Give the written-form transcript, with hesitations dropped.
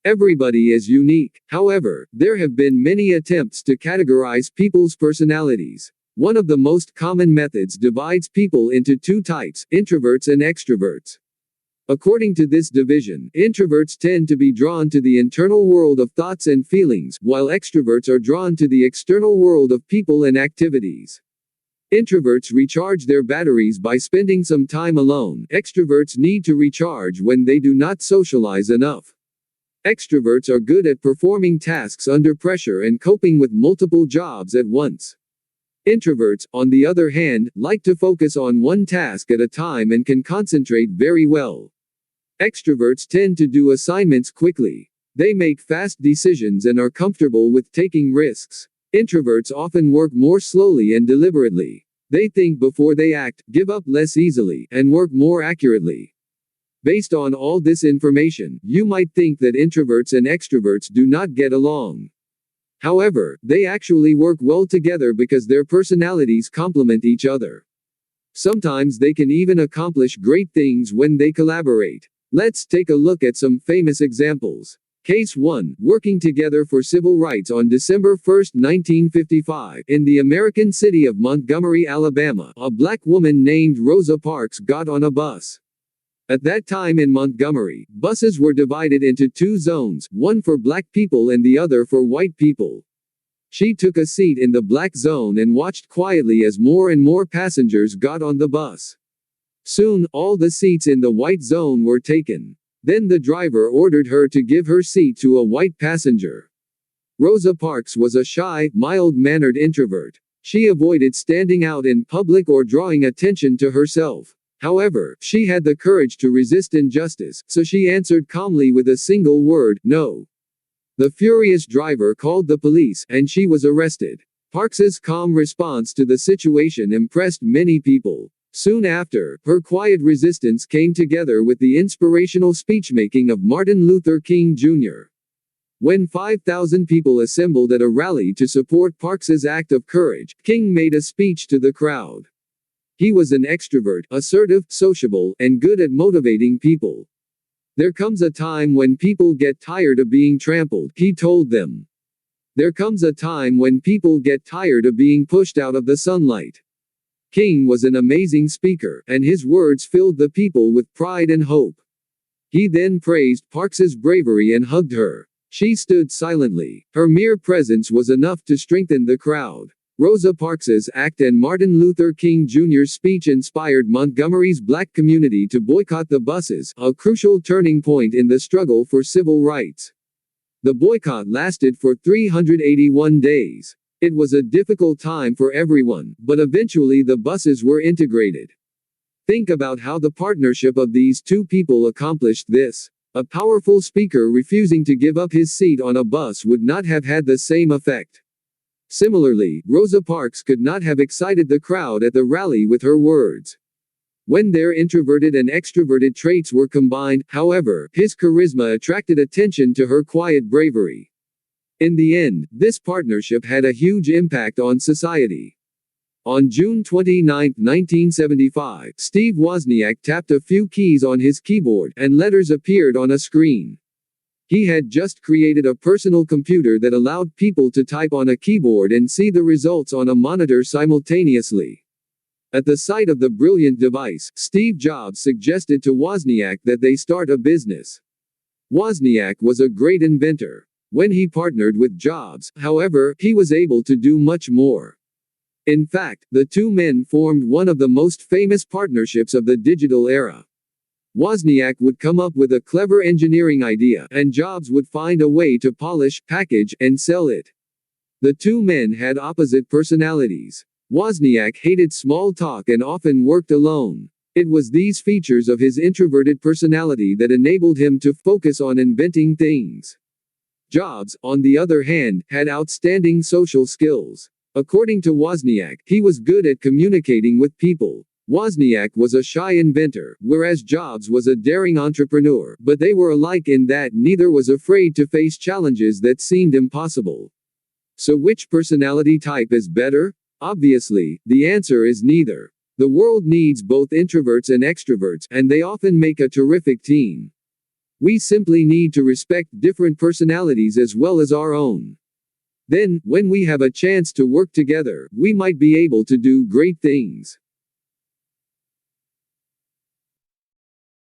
Everybody is unique. However, there have been many attempts to categorize people's personalities. One of the most common methods divides people into two types, introverts and extroverts. According to this division, introverts tend to be drawn to the internal world of thoughts and feelings, while extroverts are drawn to the external world of people and activities. Introverts recharge their batteries by spending some time alone. Extroverts need to recharge when they do not socialize enough. Extroverts are good at performing tasks under pressure and coping with multiple jobs at once. Introverts, on the other hand, like to focus on one task at a time and can concentrate very well. Extroverts tend to do assignments quickly. They make fast decisions and are comfortable with taking risks. Introverts often work more slowly and deliberately. They think before they act, give up less easily, and work more accurately. Based on all this information, you might think that introverts and extroverts do not get along. However, they actually work well together because their personalities complement each other. Sometimes they can even accomplish great things when they collaborate. Let's take a look at some famous examples. Case 1. Working together for civil rights on December 1, 1955, in the American city of Montgomery, Alabama, a black woman named Rosa Parks got on a bus. At that time in Montgomery, buses were divided into two zones, one for black people and the other for white people. She took a seat in the black zone and watched quietly as more and more passengers got on the bus. Soon, all the seats in the white zone were taken. Then the driver ordered her to give her seat to a white passenger. Rosa Parks was a shy, mild-mannered introvert. She avoided standing out in public or drawing attention to herself. However, she had the courage to resist injustice, so she answered calmly with a single word, no. The furious driver called the police, and she was arrested. Parks's calm response to the situation impressed many people. Soon after, her quiet resistance came together with the inspirational speechmaking of Martin Luther King Jr. When 5,000 people assembled at a rally to support Parks's act of courage, King made a speech to the crowd. He was an extrovert, assertive, sociable, and good at motivating people. There comes a time when people get tired of being trampled, he told them. There comes a time when people get tired of being pushed out of the sunlight. King was an amazing speaker, and his words filled the people with pride and hope. He then praised Parks's bravery and hugged her. She stood silently. Her mere presence was enough to strengthen the crowd. Rosa Parks's act and Martin Luther King Jr.'s speech inspired Montgomery's black community to boycott the buses, a crucial turning point in the struggle for civil rights. The boycott lasted for 381 days. It was a difficult time for everyone, but eventually the buses were integrated. Think about how the partnership of these two people accomplished this. A powerful speaker refusing to give up his seat on a bus would not have had the same effect. Similarly, Rosa Parks could not have excited the crowd at the rally with her words. When their introverted and extroverted traits were combined, however, his charisma attracted attention to her quiet bravery. In the end, this partnership had a huge impact on society. On June 29, 1975, Steve Wozniak tapped a few keys on his keyboard, and letters appeared on a screen. He had just created a personal computer that allowed people to type on a keyboard and see the results on a monitor simultaneously. At the sight of the brilliant device, Steve Jobs suggested to Wozniak that they start a business. Wozniak was a great inventor. When he partnered with Jobs, however, he was able to do much more. In fact, the two men formed one of the most famous partnerships of the digital era. Wozniak would come up with a clever engineering idea, and Jobs would find a way to polish, package, and sell it. The two men had opposite personalities. Wozniak hated small talk and often worked alone. It was these features of his introverted personality that enabled him to focus on inventing things. Jobs, on the other hand, had outstanding social skills. According to Wozniak, he was good at communicating with people. Wozniak was a shy inventor, whereas Jobs was a daring entrepreneur, but they were alike in that neither was afraid to face challenges that seemed impossible. So which personality type is better? Obviously, the answer is neither. The world needs both introverts and extroverts, and they often make a terrific team. We simply need to respect different personalities as well as our own. Then, when we have a chance to work together, we might be able to do great things.